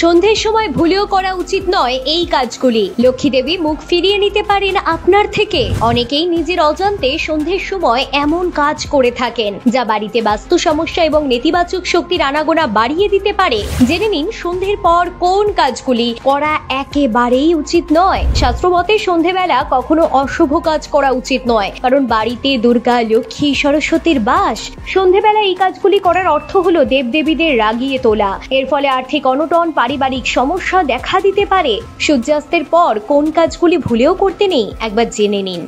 সন্ধ্যের সময় ভুলেও করা উচিত নয় এই কাজগুলি। লক্ষ্মী দেবী মুখ ফিরিয়ে নিতে পারেন আপনার থেকে। অনেকেই নিজের অজান্তে সন্ধ্যের সময় এমন কাজ করে থাকেন যা বাড়িতে বাস্তু সমস্যা এবং নেতিবাচক শক্তির আনাগোনা বাড়িয়ে দিতে পারে। জেনে নিন সন্ধ্যের পর কোন কাজগুলি করা একেবারেই উচিত নয়। শাস্ত্রমতে সন্ধ্যেবেলা কখনো অশুভ কাজ করা উচিত নয়, কারণ বাড়িতে দুর্গা, লক্ষ্মী, সরস্বতীর বাস। সন্ধ্যেবেলা এই কাজগুলি করার অর্থ হলো দেবদেবীদের রাগিয়ে তোলা। এর ফলে আর্থিক অনটন, পারিবারিক সমস্যা দেখা দিতে পারে। সূর্যাস্তের পর কোন কাজগুলি ভুলেও করতে নেই একবার জেনে নিন।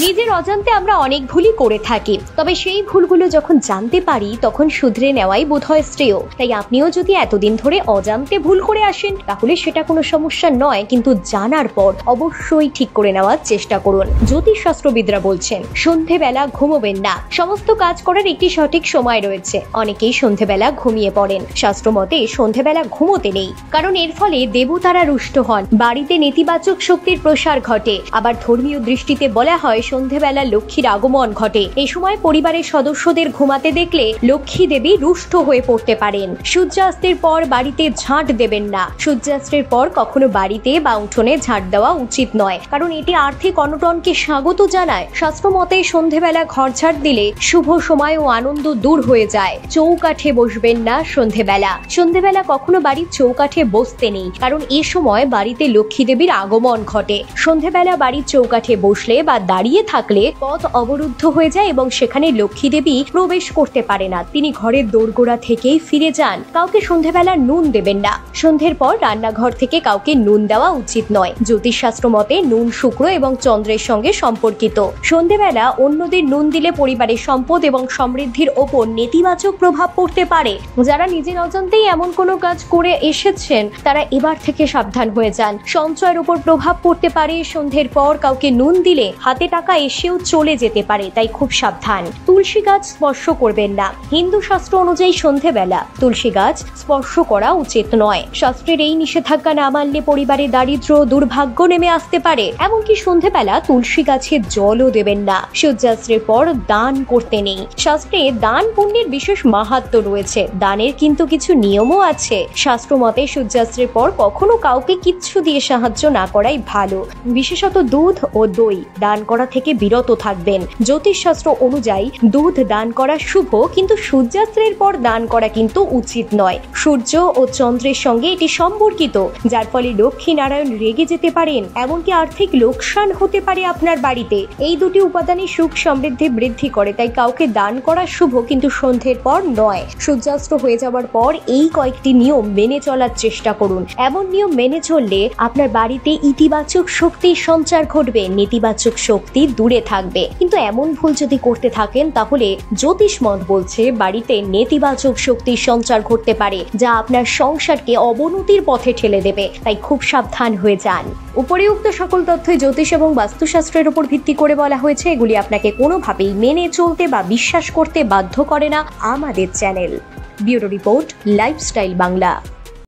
নিজের অজান্তে আমরা অনেক ভুলই করে থাকি, তবে সেই ভুলগুলো যখন জানতে পারি তখন শুধরে নেওয়াই বোধহয় শ্রেয়। তাই আপনিও যদি এতদিন ধরে অজান্তে ভুল করে আসেন তাহলে সেটা কোনো সমস্যা নয়, কিন্তু জানার পর অবশ্যই ঠিক করে নেওয়ার চেষ্টা করুন। জ্যোতিষশাস্ত্রবিদরা বলছেন সন্ধ্যেবেলা ঘুমোবেন না। সমস্ত কাজ করার একটি সঠিক সময় রয়েছে। অনেকেই সন্ধ্যেবেলা ঘুমিয়ে পড়েন। শাস্ত্রমতে সন্ধ্যেবেলা ঘুমোতে নেই, কারণ এর ফলে দেবতারা রুষ্ট হন, বাড়িতে নেতিবাচক শক্তির প্রসার ঘটে। আবার ধর্মীয় দৃষ্টিতে বলা হয় সন্ধ্যেবেলা লক্ষ্মীর আগমন ঘটে। এই সময় পরিবারের সদস্যদের ঘুমাতে দেখলে লক্ষ্মী দেবী রুষ্ট হয়ে পড়তে পারেন। সূর্যাস্তের পর বাড়িতে ঝাঁট দেবেন না। সূর্যাস্তের পর কখনো বাড়িতে বা উঠোনে ঝাঁট দেওয়া উচিত নয়, কারণ এটি আর্থিক অনটনকে স্বাগত জানায়। শাস্ত্রমতে সন্ধ্যেবেলা ঘর ঝাঁট দিলে শুভ সময় ও আনন্দ দূর হয়ে যায়। চৌকাঠে বসবেন না সন্ধ্যেবেলা। সন্ধ্যেবেলা কখনো বাড়ির চৌকাঠে বসতে নেই, কারণ এ সময় বাড়িতে লক্ষ্মী দেবীর আগমন ঘটে। সন্ধ্যেবেলা বাড়ির চৌকাঠে বসলে বা দাঁড়িয়ে থাকলে পথ অবরুদ্ধ হয়ে যায় এবং সেখানে লক্ষ্মী দেবী প্রবেশ করতে পারে না। তিনি ঘরের দোরগোড়া থেকেই ফিরে যান। কাউকে সন্ধ্যেবেলা নুন দেবেন না। সন্ধ্যের পর রান্নাঘর থেকে কাউকে নুন দেওয়া উচিত নয়। জ্যোতিষশাস্ত্র মতে নুন শুক্র এবং চন্দ্রের সঙ্গে সম্পর্কিত। সন্ধ্যেবেলা অন্যদের নুন দিলে পরিবারের সম্পদ এবং সমৃদ্ধির ওপর নেতিবাচক প্রভাব পড়তে পারে। যারা নিজের অজান্তেই এমন কোনো কাজ করে এসেছেন তারা এবার থেকে সাবধান হয়ে যান। সঞ্চয়ের উপর প্রভাব পড়তে পারে। সন্ধ্যের পর কাউকে নুন দিলে হাতে টাকা এসেও চলে যেতে পারে, তাই খুব সাবধান। তুলসী গাছ স্পর্শ করবেন না। হিন্দু শাস্ত্র অনুযায়ী সন্ধ্যেবেলা তুলসী গাছ স্পর্শ করা উচিত নয়। শাস্ত্রের এই নিষেধাজ্ঞা না মানলে পরিবারে দারিদ্র, দুর্ভাগ্য নেমে আসতে পারে। এমনকি সন্ধ্যেবেলা তুলসী গাছে জলও দেবেন না। সূর্যাস্তের পর দান করতে নেই। শাস্ত্রে দান পুণ্যের বিশেষ মাহাত্ম্য রয়েছে। দানের কিন্তু কিছু নিয়মও আছে। শাস্ত্র মতে সূর্যাস্তের পর কখনো কাউকে কিচ্ছু দিয়ে সাহায্য না করাই ভালো। বিশেষত দুধ ও দই দান করা থেকে বিরত থাকবেন। জ্যোতিষশাস্ত্র অনুযায়ী দুধ দান করা শুভ, কিন্তু সূর্যাস্তের পর দান করা কিন্তু উচিত নয়। সূর্য ও চন্দ্রের সঙ্গে এটি সম্পর্কিত, যার ফলে লক্ষ্মী নারায়ণ রেগে যেতে পারেন। এমনকি আর্থিক লোকসান হতে পারে আপনার বাড়িতে। এই দুটি উপাদানই সুখ সমৃদ্ধি বৃদ্ধি করে, তাই কাউকে দান করা শুভ, কিন্তু সন্ধ্যের পর নয়। সূর্যাস্ত হয়ে যাওয়ার পর এই কয়েকটি নিয়ম মেনে চলার চেষ্টা করুন। এমন নিয়ম মেনে চললে আপনার বাড়িতে ইতিবাচক শক্তির সঞ্চার ঘটবে, নেতিবাচক শক্তি দূরে থাকবে। কিন্তু এমন ভুল যদি করতে থাকেন তাহলে জ্যোতিষ মত বলছে বাড়িতে নেতিবাচক শক্তির সঞ্চার ঘটতে পারে, যা আপনার সংসারকে অবনতির পথে ঠেলে দেবে। তাই খুব সাবধান হয়ে যান। উপরিউক্ত সকল তথ্যই জ্যোতিষ এবং বাস্তুশাস্ত্রের উপর ভিত্তি করে বলা হয়েছে। এগুলি আপনাকে কোনোভাবেই মেনে চলতে বা বিশ্বাস করতে বাধ্য করে না আমাদের channel. Bureau report, lifestyle Bangla.